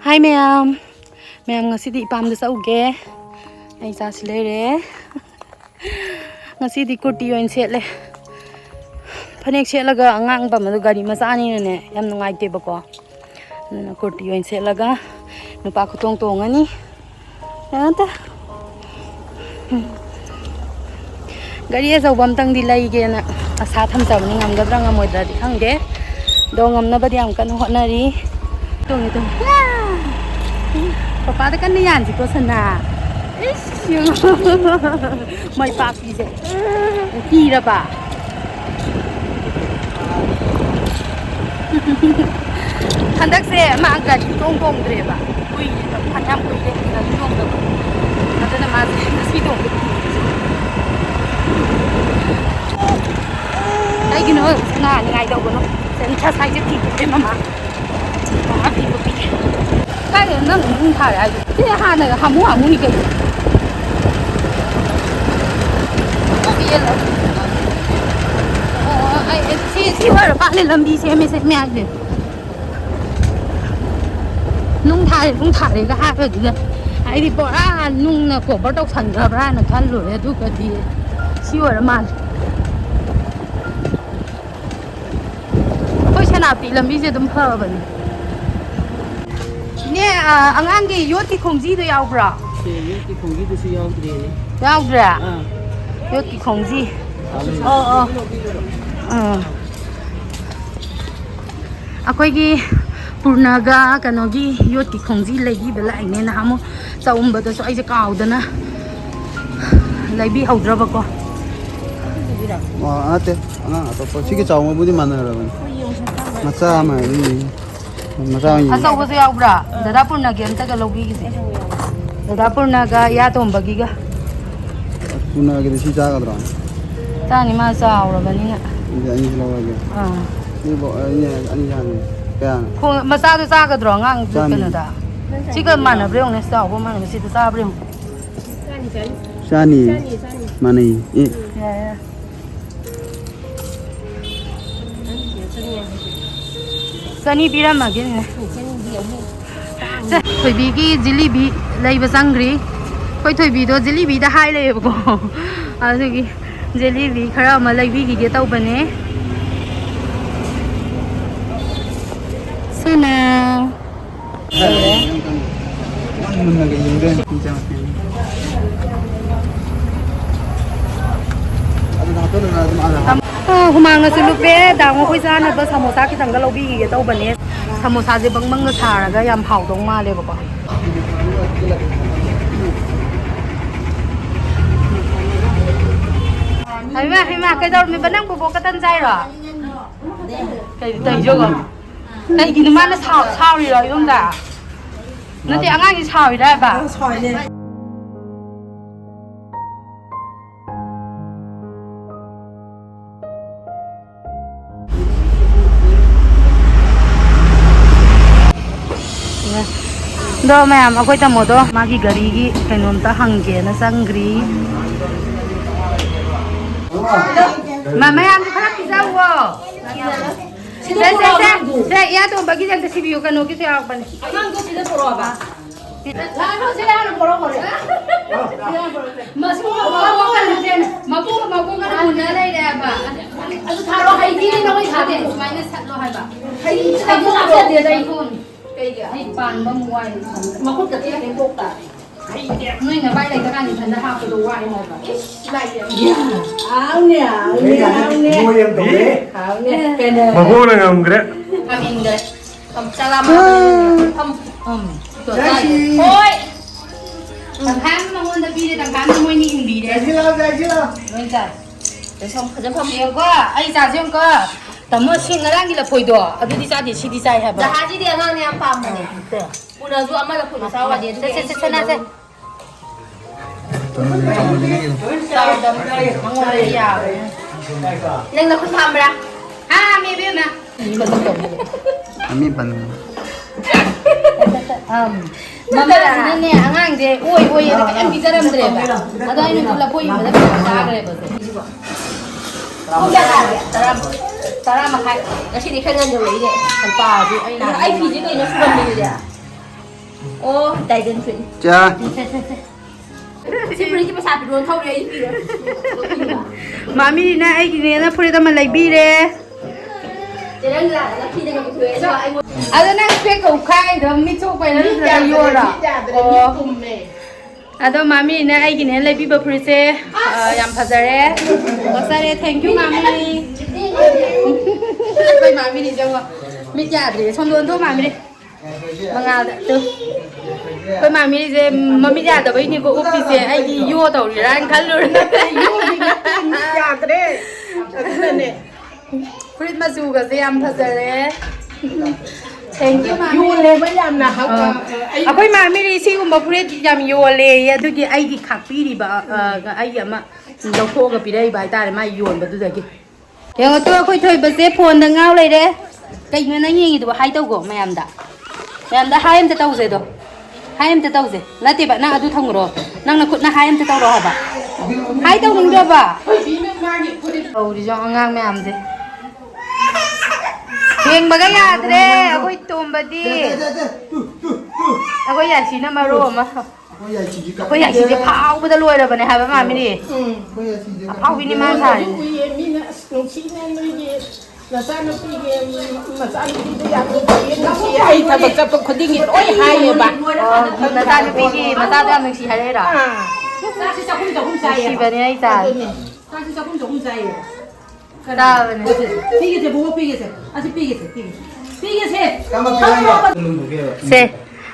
Hi myam. Myam ngasi di Epam da sauge. Ai sa silere. Ngasi di kurti oin setle. Phanek setlaga angang pam adu gari macha ni ne yam nungai te bako. Na kurti oin setlaga nupa khutong tongani. Ata. Gari asa ubam tang di lai ge na asa tham sabani ngamgadra ngamoidra di khangge. Do ngamna badi am kan hotnari. Tong itu. Papa da kan yan si ko sana. Ish. Mai papi se. Kira ba. Handak se ma gari tong tong dre ba. Ui, phanam ui de gari tong da. Ata na ma si tong. Ai gino na ngai đâu nó sen cha sai je ti de mama. Ma pi pi. Cái này nó cũng thải ai. Thế hà này hàm mu ni cái. Có cái là. Ai si hoa bạn lên làm đi xem mẹ gì. Nung thải cái ha cái gì. Ai đi bỏ ra nung là của bắt đầu thành ra là khăn rồi thu cái gì. Si hoa mà. Ôi xe nào tí làm đi gì đúng phở vậy. Nè, anh ăn cái yết cái không gì tôi ao bra. Yết cái không gì tôi sẽ ao cái này. Ao bra. Yết cái không gì. Aku cái purnaga cái nó cái yết cái không gì lấy đi về lại nên là ham sao ông bữa tôi sẽ cào đó na. Lấy bị hậu ra bako. Ate, atau pasti kita cakap budi mana lah, macam mana ini, macam ini. Asal kau siapa bra? Dada purnaga ente kalau gigi sih. Dada purnaga ya tuh bagi ga. Purnaga kita sih jaga terang. Tani masa orang bani na. Ini selalu lagi. Ini bawa ini jangan, kayak. Kau masa tu jaga terang ang tu kena dah. Jika mana beliau ni sah, apa mana mesti tu sah beliau. Sani, mana ini? Ya. Sani biram lagi ni. Thôi bị cái jalebi lấy vào sangri, coi thôi bị đó jalebi đã hai lấy bको, rồi cái jalebi khá mà lấy bị cái tàu bánh này. Xem nào. Mình là cái gì đây? Hôm nay nó lục bé đào ngô khơi ra nó bớt samosa cái thằng cái lâu bị cái tàu bánh này. Samosa gì băng băng cái xà cái yam hậu đông mà lấy bको. Hay mà cái đâu mình vẫn đang có cái tân dây rồi. Cái chưa rồi. Cái gì mà nó xào đi rồi không ta? Nó thì ăn cái xào đi đấy bà. Đó mẹ mà khơi tao một đó mà cái gari cái nón ta hăng kia nó sang gri mà mẹ ăn cái khác sao vô saya ya tuh bagi yang tersibiu kan oke saya apa nih kan kau tidak poro apa lalu saya harus poro masih mau kan mau kan bunda lagi deh apa aku taruh haji ni nak ikut minus satu hai ba haji aku nak dia dari pun hai pan memuai makut ketia yang buka nơi này bay này các anh thành ra học cái đồ ngoại này bay áo nè mua em tụi đấy áo nè cái này mà mua này không cái amin đấy salam tuổi này ôi thằng khám mà muốn đi đây thằng khám mua nhịn gì đấy Dài chưa? nói trời cái không nhiều quá anh già chưa cơ tầm nó xin nó đang đi là khoidw ở đi ra thì đi ra hay Dah haji dia kan yang pam ni. Udah zuat malah pun sawah dia. sana saya Neng nak pam dah. ha mi biết mà Kami pan. mama sini nih angang deh oi em bisa ram deh ada ini tuh lapoi ada kita deh Không biết là tara makai Kasi di kan ngan dulu ini. Tanpa di ay piji ko ina suban ni dia. Ô, đầy đến chuyện. 자, Xin bring cái sạp luôn thâu đấy kìa. Mami na ai gini na puri taman like bire. Thế nên là khi đang gặp thuế cho anh muốn. Ada na spek ko khai do mi chok pai na ra yo ra. Ado mami na ai gini like biba puri se yam phajare. Basare thank you mami. Pai mami ni jawa. Mi ja de chon don tho mami đi. Mangal tu. Pai mami je mami ja da bai ni ko upi se ai gi yo tau ri ran khal lu. Ya tre. Nè. Prit masu ga se yam phajare. Thank you mami. Yu le mấy em là học. Akhoi mami ri si gum prit yam yo le ya du gi ai gi khak pi ri ba ai yam lo tho ga pi dai bai ta mai yon ba du da gi. Yang to akhoi thoi ba se phone da ngau lai de. Kai na ngi du hai tau go mayam da. Mayam da hai em ta tau se do. Hai em ta tau se. Na ti ba na adu thong ro. Nang na khut na hai em ta tau ro ba. Hai tau ning do ba. Oh di jong ngang mayam se. Heng ba ga ya tre akhoi tum ba di. Akhoi ya chi na ma ro ma. Akhoi ya chi je phao ba da loi ra ba ne ha ba ma mi ni. Phao vi ni ma sa. Là sao nó đi mà sao nó đi làm cái hay thật bậc tậpคนที่งิดโอ้ยhayเลยbạn Na ta ni pi gi ma ta da mi chi ha le ra. sao sẽ không sai Chi ba ni ai ta. sao sẽ không sai Da ba ni. phi cái bố phi cái à phi cái Se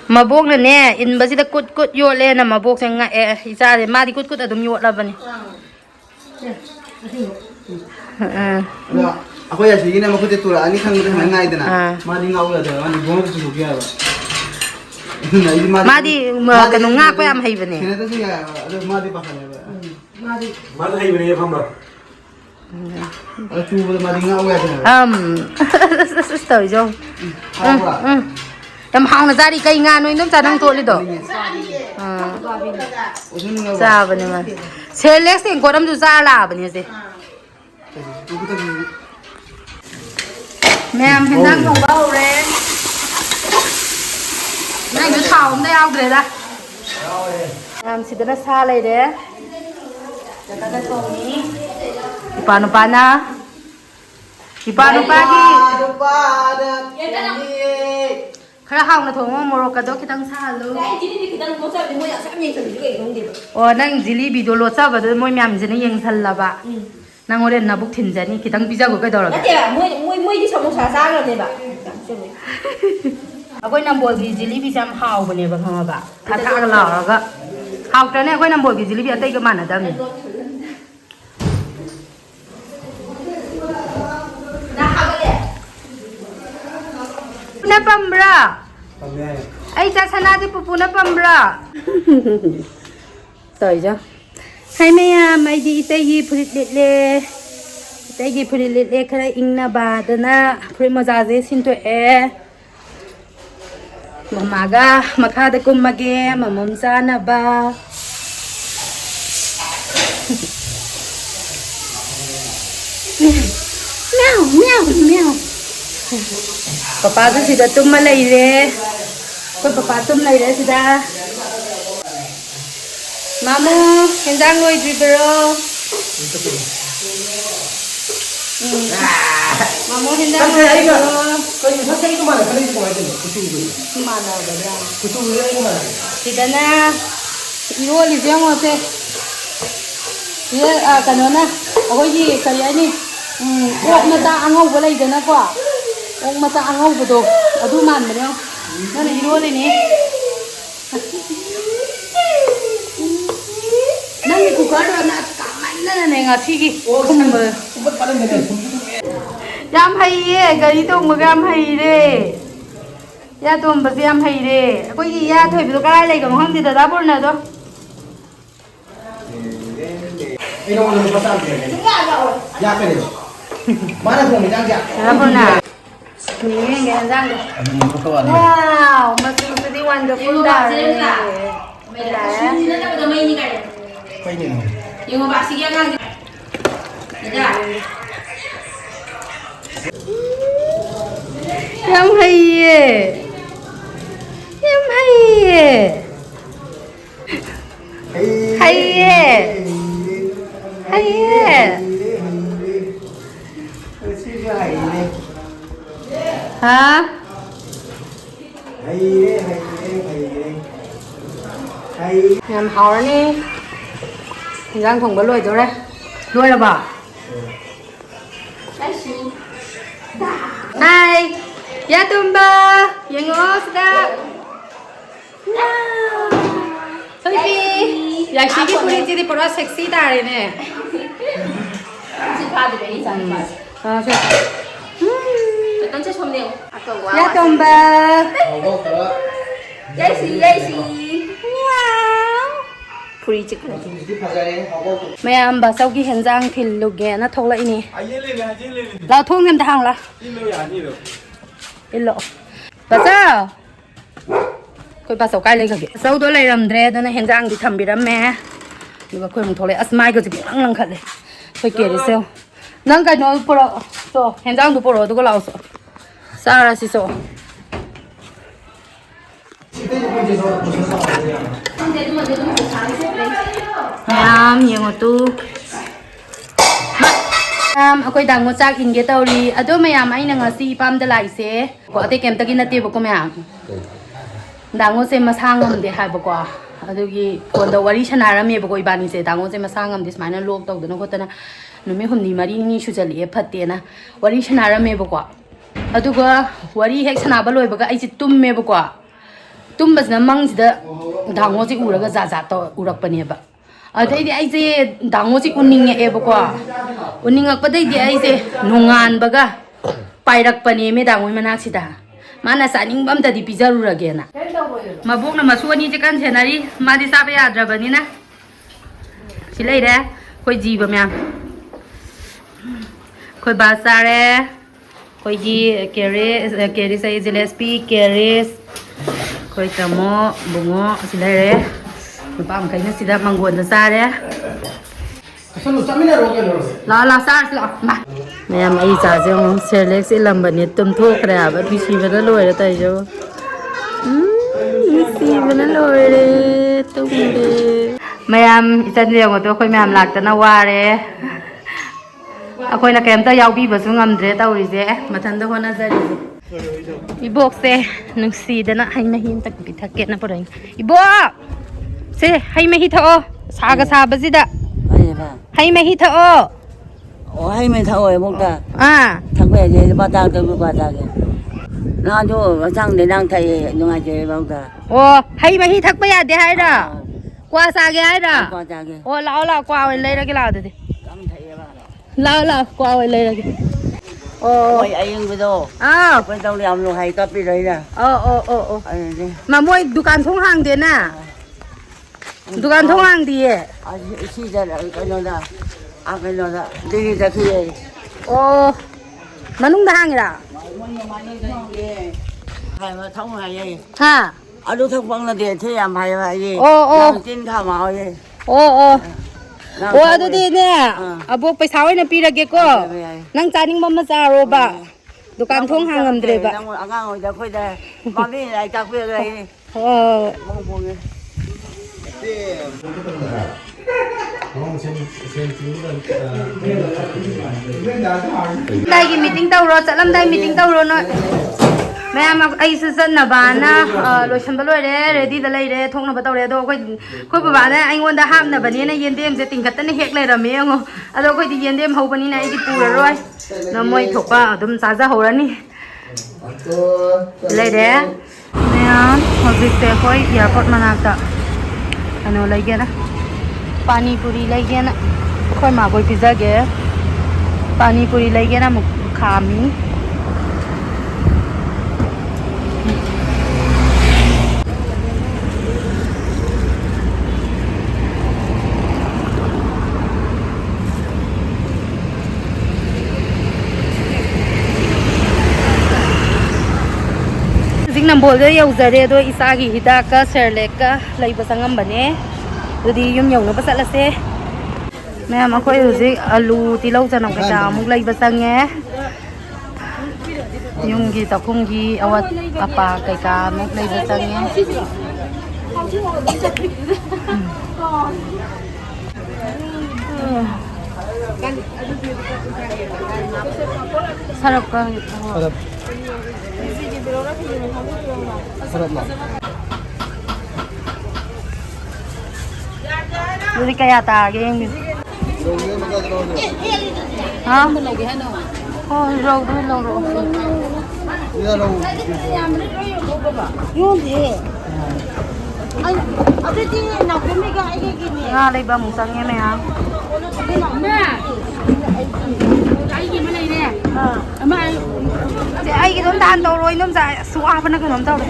mabok na ne in ba si da kut kut yo le na mabok sang nga isa de ma di kut kut adum yo la ba ni. Aku ya sih ini mau kita tuh ani kan udah mana itu na, madi ngau ya tuh, madi gomor tuh suka ya. Ma di kanung nga ko yam hay ba ni. Kena tuh sih ya, ada madi pakai ya. Mana hay bini Epam ba? Ada cuba madi ngau ya tuh. Tới rồi. Em hong là ra đi cây nga nuôi nước trà đang thôi đi đó. Ra bên này mà. Xe lét thì có đâm cho ra là bên này gì. Mẹ em hiện đang không bao đấy. Này cứ thảo hôm nay ao cái ra. Em chỉ biết xa này đấy. Để ta cái thùng ní. Ipa na. Ipa đi. Khá hong là thùng moro cả đó cái tăng xa luôn. Nang jilibi do lo sa ba do moi myam jeni yeng sal la ba. Nang ore na buk thin jani ki tang pizza ko kai dor. Thế moi đi xong xả ra rồi này bà. Akoi nam bol gi jilibi sam hao ba ne ba khama ba. Tha tha la ga. Hao ta ne akoi nam bol gi jilibi atai ka mana dam ni. Na pambra. Ai cha sana di pupu na pambra. Tới chưa? Hai mấy đi tay gì phượt lệ. Tay gì phượt lệ khai in na ba na phượt mà ra dễ xin tuổi e. Mamaga makada kumage mamum sana ba. Meow. Papa tu sudah tum malai re. Kau papa tum malai re sudah. Mamu, hendang ngồi di bro. Mamu hendang ngồi bro. Kau yang saya itu mana? Kau itu mana? Kutu itu mana? Sudah na. Iwo li jeng ote. Ye kanona. Aku ji kaya ni. Kok mata angau boleh dana ko. Kok mata angau bedo. Aduh man bro. Mana iwo ni ni. Nang ni kuka do na kaman na ne nga thigi. Khum ba. Yam hay ye, gari tong ma gam hay re. Ya tong ba yam hay re. Ko yi ya thoi bi ka lai ga hang di da bor na do. Ini mau pasang ni. Ya apa ni? Mana pun ni jangan. Da bor na. Ni nge jang. Wow, masih sedih wonderful dah. Apa ini? Nhưng mà bà sĩ em đang Em hay ye. Hay. Hay. Hả? Làm hourani. Giang không có lùi rồi đấy. Lùi là bỏ. Hai. Ya tumba. Yang ngos da. Thôi đi. Ya chị đi puri chị đi pura sexy ta đấy nè. Chị pha được đấy sao? À, chưa. Tao chơi xong nhiều. Ya tumba. Yes. Puri chicken. Myam bà sau khi hiện giang thì lục ghé nó thâu lại nè. Lao thuốc em thang là. Illo. Bà sao? Khôi bà sau cái lấy cái. Sau đó lấy làm đẻ đó nó hiện giang thì thầm bị đâm mẹ. Nhưng mà khôi mình thâu lại asmai cái gì bị lăng khát đấy. Khôi kia đi sao? Nang cái nó pro. So hiện giang nó pro, tôi có lao so. Sao ra xí so? Myam nhiều ngọt tu. Ako'y dango sa akin gitaw ri. Ado myam ay nang si Epam dalay se. Ko ate kem tagi nati ba ko myam. Dango se masangam de hai ba ko. Adugi kondo wari sanarame ba ko ibani se dango se masangam de smaina lok taw dana ko tana numi humni mari ni sujali e phatte na wari sanarame ba ko. Aduga wari hek sanaba loi ba ga ai si tumme ba ko. Tumbasna mangsida dango si uraga za to urakpani ba. Adai ai se dango si uning e ba ko. Uning akpadai di ai se nongan baga pairakpani me dango manak sida. Mana saning bam ta di pizarurage na. Mabuk na masuani je kan senari madi sabe yadrabani na. Silai re koi jiba myam. Koi basare koi ji kere sai gillespie keres koi tamo bungo silai re. Epam kai na sida manggon na sare. La sar la ma. Myam ai cha jong select ilam bani tum tho kra ba bisi bana loi ra tai jo. Bisi bana loi re tum de. Myam itan de ngo to khoi myam lak ta na wa re. Akoi na kem ta yaw bi ba su ngam dre taw ri je mathan da hona zari. Ibok se nungsi da na hai na hin tak bi thak ke na porai. Ibok se hai ma hi tho sa ga sa ba ji da. Hai ma hi tho. Hay mình thâu rồi bông ta À thằng bé gì ba ta tôi qua ta kìa nó cho sang để đang thầy nhưng ai chơi bông ta Ồ hay mà hi thắc bây giờ thì hay đó qua xa cái hay đó qua ta kìa Ồ lão qua bên lấy ra cái lão thì cắm thầy ba lão qua bên lấy ra cái ồ mày anh với đâu à với đâu làm luôn hay cấp đi đấy nè mà mua dukan thong hàng tiền à dukan thong hàng thì xí ra là cái nó ra cái nó ra đi ra khi ồ mà nung hàng ra hay mà thông hay gì ha ở đâu thông bằng là để thế làm hay vậy gì tin thảo mạo gì ồ aduti ne abok paisa oina pirage ko nang chaning mama charo ba dukan thong hangam dre ba angang oi da khoi da mami lại cà phê đây mong buông đây cái meeting tàu rồi, làm đây meeting tàu rồi nói, mẹ mà ai sẽ dân là bạn na, rồi xem bao lâu đấy, ready đã lấy đấy, thông là bắt đầu đấy, đâu coi bà này anh quan đã ham là bạn này yên đêm sẽ tìm cách tên hết lại rồi mấy ông, đâu coi thì yên đêm hậu bạn này cái bù rồi, nó mới thuộc ba, tụm sáng ra hậu rồi lấy đấy, nè, học việc để coi airport mà nào ta, anh lấy cái đó. Pani puri lagi na, koi ma koi pizza ge. Pani puri lagi na kami. Jing nambol de yau zare do isagi hidaka serleka lai basangam bane. Jadi yum yong nó bắt là xe mẹ mà khơi rồi gì alu thì lâu cho nó cái chảo múc lấy bắt sang nhé yung gì tao không gì awat apa cái cá múc lấy bắt sang nhé Sarap ka. Sarap. Sarap lang. Hindi kaya taging. Ha? Oh, raw doon lang raw. Ngalay ba mong sangye may ha? Ay, cái đốm tan đâu rồi, đốm dài xóa phân nó cái đốm đâu đấy.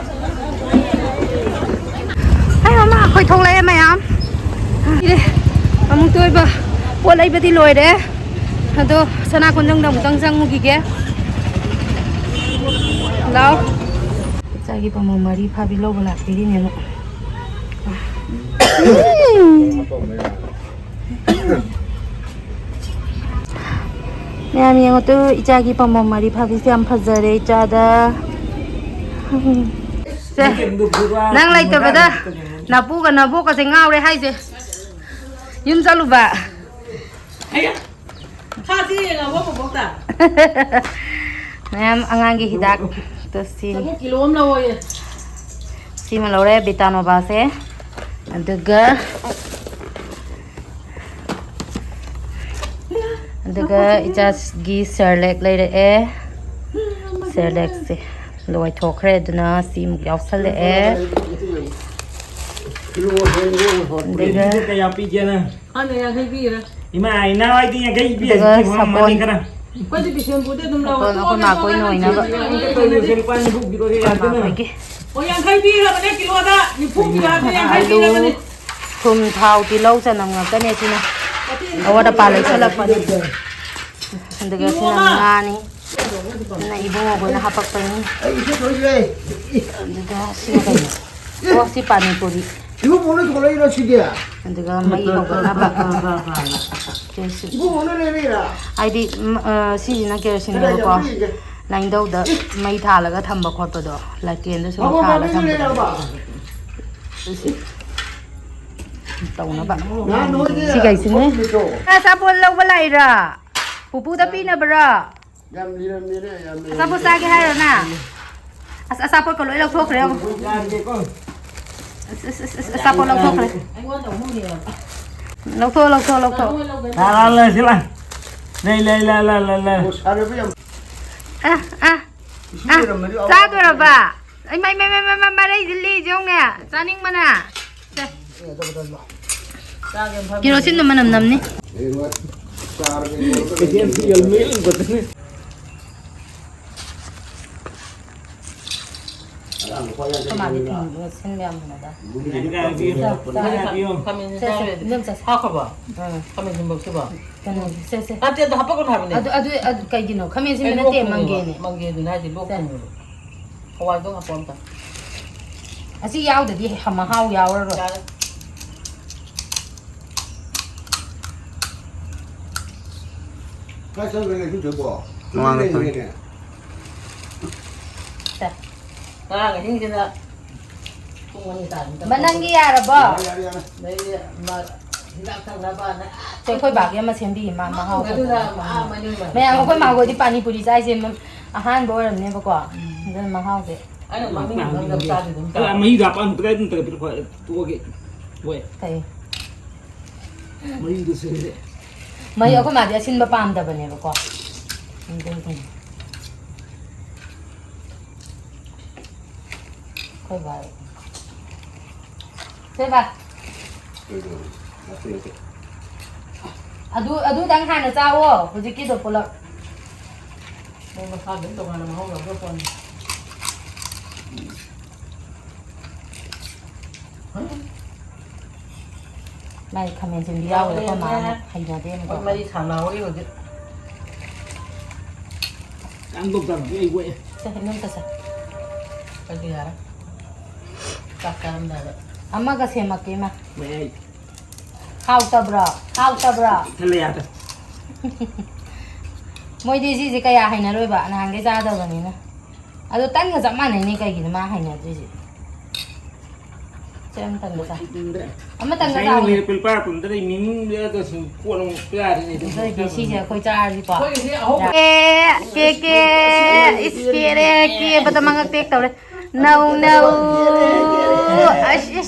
Hay mà khơi thong lấy em mày am. Đi, mà mong tôi bà, buat lấy beti lôi đấy. Aduh, sana con dong dong dong mungkin ke? Lau. Lagi pemomari pabilo bola pilih ni no. Myam yang tu ijagi pemomari pabi siam pazare ijada. Nang lai tu beda. Nabu ka sengau re hai je. Yun salu ba. Ayah. Kasi nga wako bota. Myam angang gi hidak tu si. Sabo kilom na woy. Si malore bitano ba se. Aduga. Aduga ijas gi serlek lai re. Serlek se. Loi thokre duna sim yausal le. Aduga kaya pijya na. Ano yang kay bira? Ima ay na ay tinya kay pijya. Aduga sapon. Pwede bisin bude dum law. Ako makoy noy na ba. O yang kay bira ba ne kilo da? Ni phuk bira yang kay bira ba ne? Thum thau ti lâu sa nam ngam ne sina. Awada pa lai salak pa. Aduga sina ngani. Na ibu mo na hapak pa ni. Aduga sina kay. Oh si pani puri. 이거 보는 거 원래 이러시디야. Aduga mai ho na ba. Jesu. 이거 오늘 내리라. Aidi si na kerosene ko. Lain đâu da mai tha la ga tham ba khot do. La tien da so tha la tham ba. Tàu nó bạn. Chị gầy xin đấy. Sa buồn lâu với lại ra. Pupu tapi na bra. Sa buồn sa cái hai rồi nè. Sa buồn có lỗi lâu thuốc rồi không? Sa buồn lâu thuốc rồi. Lâu thuốc. Là silang. Đây. Sa tôi rồi bà. Anh mày đây ly chứ không nè. Sa ninh mà nè. Kirosin naman nam ni. Kemari tinggal sin myam na da. Nem sa Ha ka ba? Kami sin bag ba? kanu se. Ate da hapa ko na ba ne? Adu kay gino. Kami sin na te mangge ni. Mangge din ha di lok ko. Hawai dong apon ta. Asi yaw da di hama haw yaw ro. 가서 왜 이렇게 저거? Ah, kasi kita pumunitan. Manang giya ra ba? Dai ma hidak sang na ba na. Tôi khơi bạc em mà xem đi mà hao. Cái thứ là mà như mà. Mẹ ăn khơi màu rồi đi pani puri sai xem han bố làm nên quả. Nên mà hao thế. Ano ma mình ngam sa di dum. Ala may gap ang tagay dun taga pero tuwa ge. We. Thầy. May do se. Mấy ở khơi mà đi xin ba pam da bane quả. Khơi bạc. Thế bà. Adu đang han là sao ô? Rồi cái đồ phụ lộc. Mo ma sa din to nga na mahong lang ko pon. Này comment trên video rồi con mà hay là thế mà. Ma di thang na oi rồi. Ang dog dam ay we. Sa hinong sa. Cái gì hả? Cắt cam này. Amma kasi makima. We. How tabra. Tale ata. Moi di gì kaya hay na rồi bạn hàng cái ra đâu rồi nè. Ado tan nga zaman này ni kay gina ma hay na di. Xem tầng được sao? Mà tầng Saya sao? ni pelpa pun tadi min dia tu sing kuat pelpa ni. Rồi cái gì giờ coi cha gì bỏ. โอ้ยสิเอา Ke iskere ke pada mangak tek tau le. No no. Ash ke.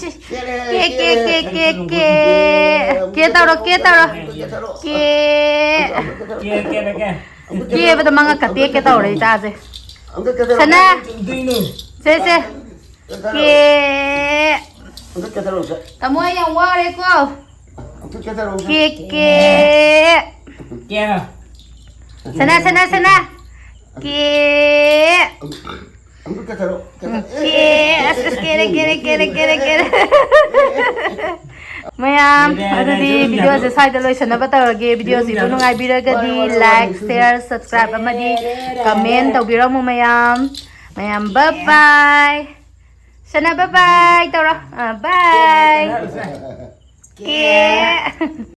Ke tau ro. Ke. Ke pada mangak tek ke tau le ta se. Sana. Se. Ke. Kamu yang wari ko. Ke. Kia. Sana. Ke. Kere. Myam, adudi video se side loi sanaba tawage video si to nungai biragadi like, share, subscribe amadi comment tawbiramu myam. Myam bye bye. Sana bye bye tawra. Bye. Ke.